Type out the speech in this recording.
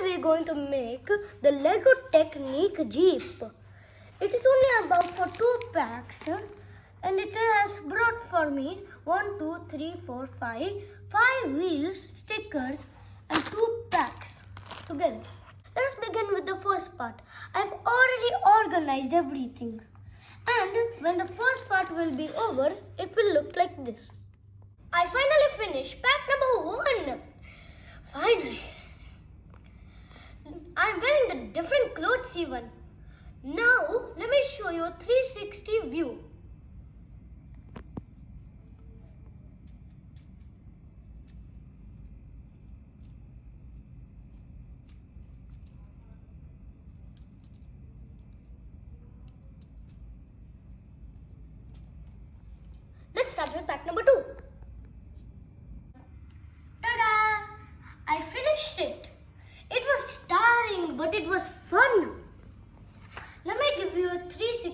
we're going to make the Lego Technic Jeep. It is only about for 2 packs and it has brought for me 5 wheels, stickers and 2 packs together. Let's begin with the first part. I've already organized everything. And when the first part will be over, it will look like this. I finally finished pack number 1. Finally. I'm wearing the different clothes even. Now, let me show you a 360 view. Let's start with pack number 2. Ta-da! I finished it. It was tiring, but it was fun. Let me give you a 360